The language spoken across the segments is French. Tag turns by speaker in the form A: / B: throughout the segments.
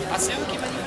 A: Ah, c'est eux qui manipulent.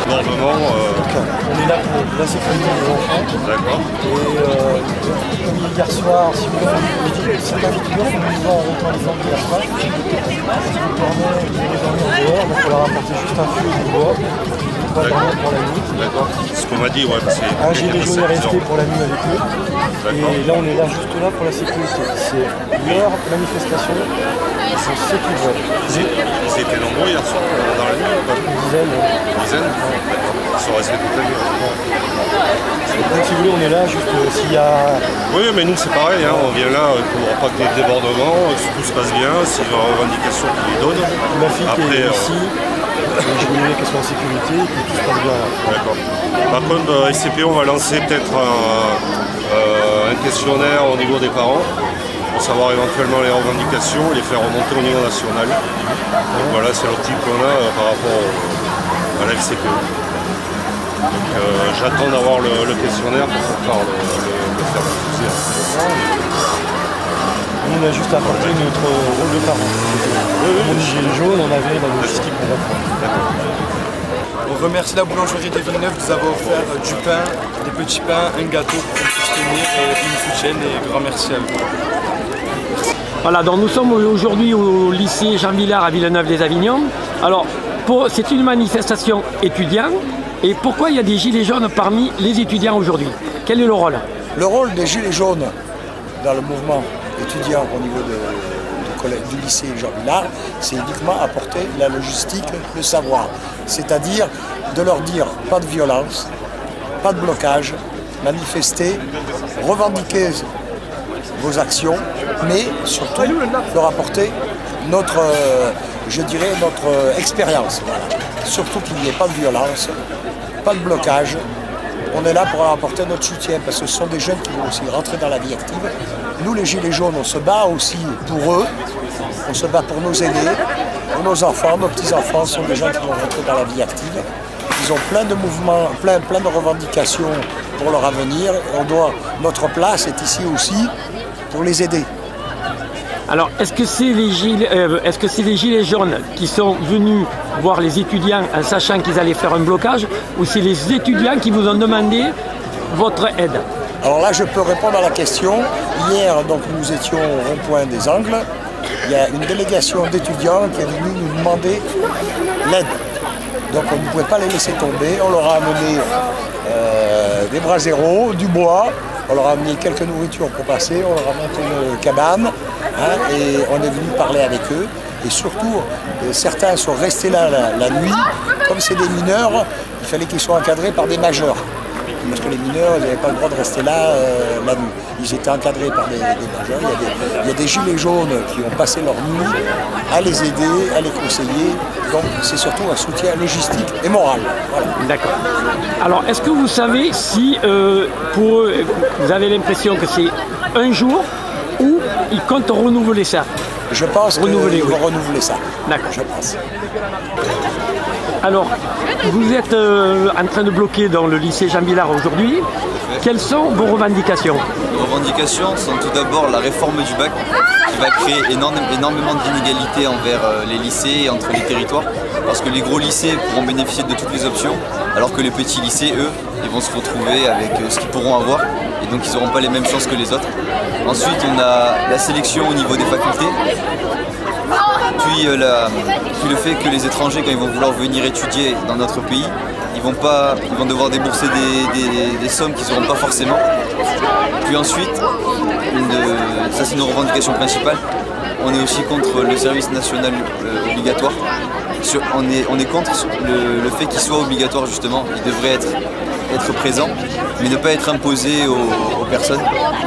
B: Normalement,
C: on est là pour la sécurité des enfants.
B: D'accord.
C: Et comme hier soir, si vous voulez, certains étudiants sont venus voir en rentrant les enfants hier soir. Ils nous dormaient en dehors, donc on leur a apporté juste un feu du bois. Pour la nuit.
B: D'accord. C'est ce qu'on m'a dit, ouais.
C: Un gilet jaune est resté pour la nuit avec eux. Et là, on est là juste là pour la sécurité. C'est leur manifestation. C'est ce qu'ils veulent.
B: Ils étaient nombreux hier soir dans la nuit ou pas?
C: Une dizaine.
B: Une dizaine? Ils sont restés toute la nuit.
C: Donc si vous voulez, on est là juste s'il y a...
B: Oui, mais nous c'est pareil, hein, on vient là pour pas qu'il y ait de débordement, si tout se passe bien, s'ils ont une revendication qu'ils les donnent.
C: Ma fille qui est ici, je voulais qu'elle soit en sécurité et que tout se passe bien.
B: D'accord. Par contre, SCP, on va lancer peut-être un questionnaire au niveau des parents pour savoir éventuellement les revendications et les faire remonter au niveau national. Donc voilà, c'est l'optique qu'on a par rapport à la FCPE. Donc j'attends d'avoir le questionnaire pour pouvoir le faire diffuser.
C: Nous, on a juste apporté notre rôle de parent. Mon gilet jaune, on avait la logistique pour l'enfant.
D: On remercie la boulangerie de Villeneuve de nous avoir offert du pain, des petits pains, un gâteau pour qu'on puisse tenir et ils nous soutiennent et grand merci à vous.
E: Voilà, donc nous sommes aujourd'hui au lycée Jean Villard à Villeneuve-les-Avignon. Alors, c'est une manifestation étudiante. Et pourquoi il y a des gilets jaunes parmi les étudiants aujourd'hui? Quel est le rôle?
F: Le rôle des gilets jaunes dans le mouvement étudiant au niveau du lycée Jean Villard, c'est uniquement apporter la logistique, le savoir. C'est-à-dire de leur dire pas de violence, pas de blocage, manifester, revendiquer vos actions, mais surtout leur apporter notre, je dirais, notre expérience. Voilà. Surtout qu'il n'y ait pas de violence, pas de blocage. On est là pour leur apporter notre soutien parce que ce sont des jeunes qui vont aussi rentrer dans la vie active. Nous, les Gilets jaunes, on se bat aussi pour eux. On se bat pour nos aînés, pour nos enfants, nos petits-enfants sont des gens qui vont rentrer dans la vie active. Ils ont plein de mouvements, plein de revendications pour leur avenir. Notre place est ici aussi pour les aider.
E: Alors, est-ce que c'est les gilets jaunes qui sont venus voir les étudiants en sachant qu'ils allaient faire un blocage, ou c'est les étudiants qui vous ont demandé votre aide?
F: Alors là, je peux répondre à la question. Hier, donc, nous étions au rond-point des Angles. Il y a une délégation d'étudiants qui est venue nous demander l'aide. Donc on ne pouvait pas les laisser tomber. On leur a amené des braseros, du bois. On leur a amené quelques nourritures pour passer. On leur a monté une cabane. Hein, et on est venu parler avec eux. Et surtout, certains sont restés là la nuit. Comme c'est des mineurs, il fallait qu'ils soient encadrés par des majeurs. Parce que les mineurs, ils n'avaient pas le droit de rester là la nuit. Ils étaient encadrés par des majeurs. Il y a des gilets jaunes qui ont passé leur nuit à les aider, à les conseiller. Donc c'est surtout un soutien logistique et moral. Voilà.
E: D'accord. Alors est-ce que vous savez si pour eux, vous avez l'impression que c'est un jour ou ils comptent renouveler ça?
F: Je pense qu'ils vont renouveler ça.
E: D'accord.
F: Je pense.
E: Alors, vous êtes en train de bloquer dans le lycée Jean Villard aujourd'hui. Quelles sont vos revendications?
G: Les revendications sont tout d'abord la réforme du bac qui va créer énormément d'inégalités envers les lycées et entre les territoires, parce que les gros lycées pourront bénéficier de toutes les options alors que les petits lycées, eux, ils vont se retrouver avec ce qu'ils pourront avoir et donc ils n'auront pas les mêmes chances que les autres. Ensuite, on a la sélection au niveau des facultés Puis le fait que les étrangers, quand ils vont vouloir venir étudier dans notre pays, ils vont devoir débourser des sommes qu'ils n'auront pas forcément. Puis ensuite, ça c'est nos revendications principales, on est aussi contre le service national obligatoire. On est contre le fait qu'il soit obligatoire justement, il devrait être présent, mais ne pas être imposé aux personnes.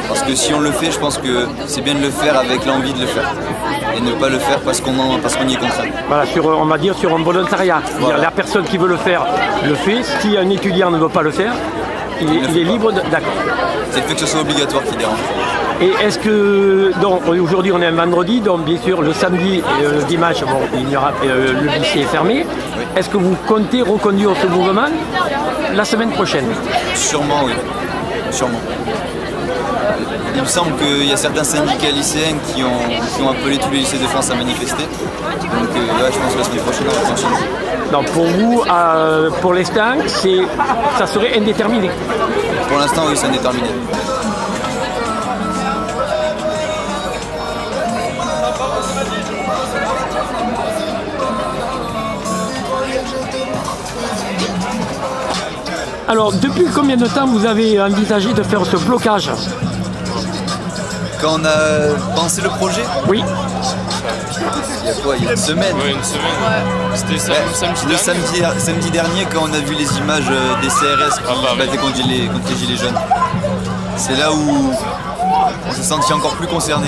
G: Parce que si on le fait, je pense que c'est bien de le faire avec l'envie de le faire. Et ne pas le faire parce qu'on y est contraint.
E: Voilà, on va dire sur un volontariat. Voilà. La personne qui veut le faire, le fait. Si un étudiant ne veut pas le faire, il est libre de... D'accord.
G: C'est le fait que ce soit obligatoire qui dérange.
E: Et est-ce que, donc aujourd'hui on est un vendredi, donc bien sûr le samedi et le dimanche, bon, le lycée est fermé. Oui. Est-ce que vous comptez reconduire ce mouvement la semaine prochaine?
G: Sûrement, oui. Sûrement. Il me semble qu'il y a certains syndicats lycéens qui ont appelé tous les lycées de France à manifester. Donc ouais, je pense que la semaine prochaine on va continuer.
E: Donc pour vous, pour l'instant, ça serait indéterminé?
G: Pour l'instant, oui, c'est indéterminé.
E: Alors, depuis combien de temps vous avez envisagé de faire ce blocage?
G: Quand on a pensé le projet?
E: Oui.
G: Il y a quoi? Il y a une semaine?
A: Oui, une semaine. Ouais. C'était
G: samedi dernier, quand on a vu les images des CRS qui battaient contre les gilets jaunes. C'est là où on s'est senti encore plus concerné.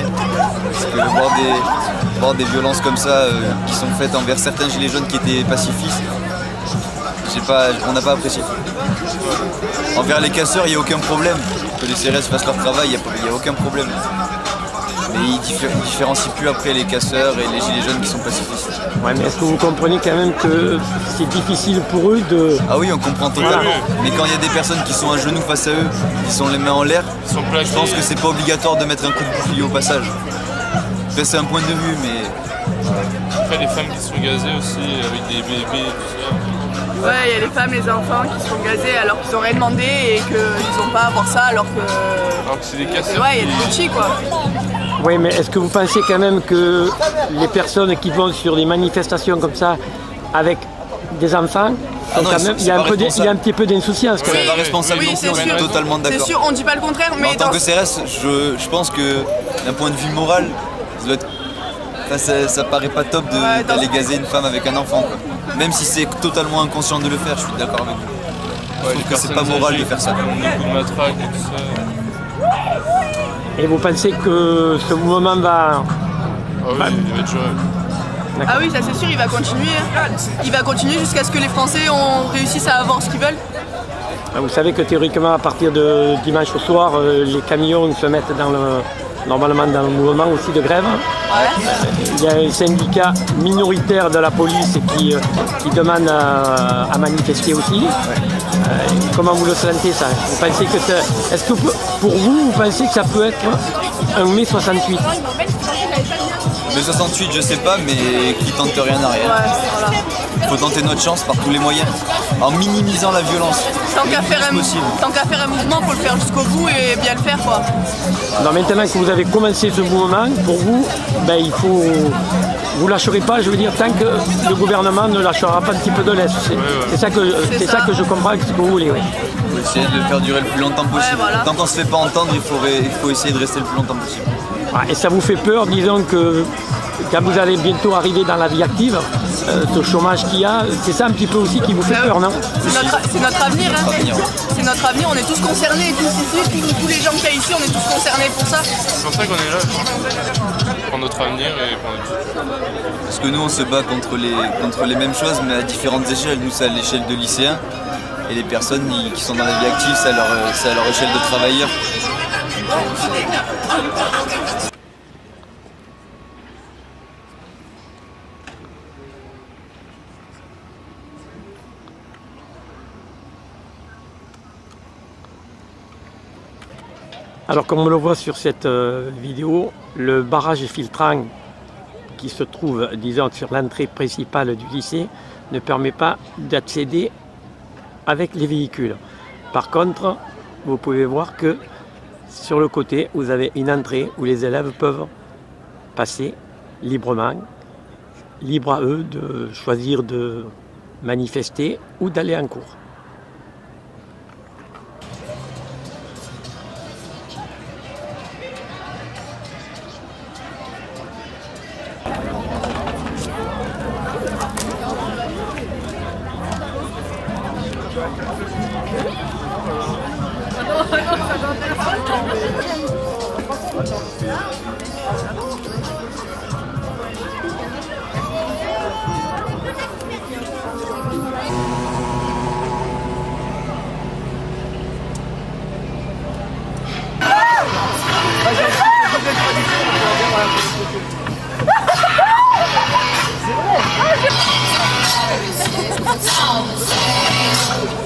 G: Parce que voir des violences comme ça qui sont faites envers certains gilets jaunes qui étaient pacifistes, on n'a pas apprécié. Envers les casseurs, il n'y a aucun problème. Que les CRS fassent leur travail, il n'y a aucun problème. Mais ils ne différencient plus après les casseurs et les gilets jaunes qui sont pacifistes.
E: Ouais, mais est-ce que vous comprenez quand même que c'est difficile pour eux de...
G: Ah oui, on comprend totalement. Ouais. Mais quand il y a des personnes qui sont à genoux face à eux, qui sont les mains en l'air, je pense que c'est pas obligatoire de mettre un coup de bouclier au passage. Enfin, c'est un point de vue, mais...
A: Après, les femmes qui sont gazées aussi, avec des bébés, tout ça.
H: Ouais, il y a les femmes, les enfants qui sont gazés alors qu'ils n'ont rien demandé et qu'ils n'ont pas à voir ça alors que
A: c'est des casseurs.
H: Ouais, il y a des petits quoi.
E: Oui, mais est-ce que vous pensez quand même que les personnes qui vont sur des manifestations comme ça avec des enfants, il y a un petit peu d'insouciance quand même.
G: C'est pas responsable non plus, on est totalement d'accord.
H: C'est sûr, on ne dit pas le contraire, mais
G: en tant que CRS, je pense que d'un point de vue moral, ça doit être... ça paraît pas top d'aller gazer une femme avec un enfant, quoi. Même si c'est totalement inconscient de le faire, je suis d'accord avec vous. Je trouve que c'est pas moral de faire ça.
A: Des coups de matraque et tout ça.
E: Et vous pensez que ce mouvement va...
A: Ah oui, il va durer.
H: Ah oui, ça c'est sûr, il va continuer. Il va continuer jusqu'à ce que les Français réussissent à avoir ce qu'ils veulent.
E: Vous savez que théoriquement, à partir de dimanche au soir, les camions se mettent normalement dans le mouvement aussi de grève.
H: Ouais.
E: Il y a un syndicat minoritaire de la police qui demande à manifester aussi. Comment vous le sentez ça? Vous pensez que est-ce que pour vous pensez que ça peut être un mai 68?
G: Mai 68, je sais pas, mais qui tente rien n'a rien.
H: Ouais, voilà.
G: Il faut tenter notre chance par tous les moyens, en minimisant la violence.
H: Tant qu'à faire un mouvement, il faut le faire jusqu'au bout et bien le faire, quoi.
E: Non, maintenant que vous avez commencé ce mouvement, pour vous, il faut... Vous lâcherez pas, je veux dire, tant que le gouvernement ne lâchera pas un petit peu de l'Est. C'est ça que je comprends ce que vous voulez. Oui.
G: Il faut essayer de le faire durer le plus longtemps possible. Ouais, voilà. Tant qu'on ne se fait pas entendre, il faut essayer de rester le plus longtemps possible.
E: Et ça vous fait peur, disons que quand vous allez bientôt arriver dans la vie active, ce chômage qu'il y a, c'est ça un petit peu aussi qui vous fait peur, non?
H: C'est notre avenir, hein. C'est notre avenir, on est tous concernés, tous les gens qu'il y a ici, on est tous concernés pour ça.
A: C'est pour ça qu'on est là, pour notre avenir et pour notre...
G: Parce que nous on se bat contre les mêmes choses, mais à différentes échelles. Nous c'est à l'échelle de lycéens, et les personnes qui sont dans la vie active, c'est à leur échelle de travailleurs.
E: Alors comme on le voit sur cette vidéo, le barrage filtrant qui se trouve, disons, sur l'entrée principale du lycée ne permet pas d'accéder avec les véhicules. Par contre, vous pouvez voir que sur le côté, vous avez une entrée où les élèves peuvent passer librement libre à eux de choisir de manifester ou d'aller en cours.
I: C'est vrai.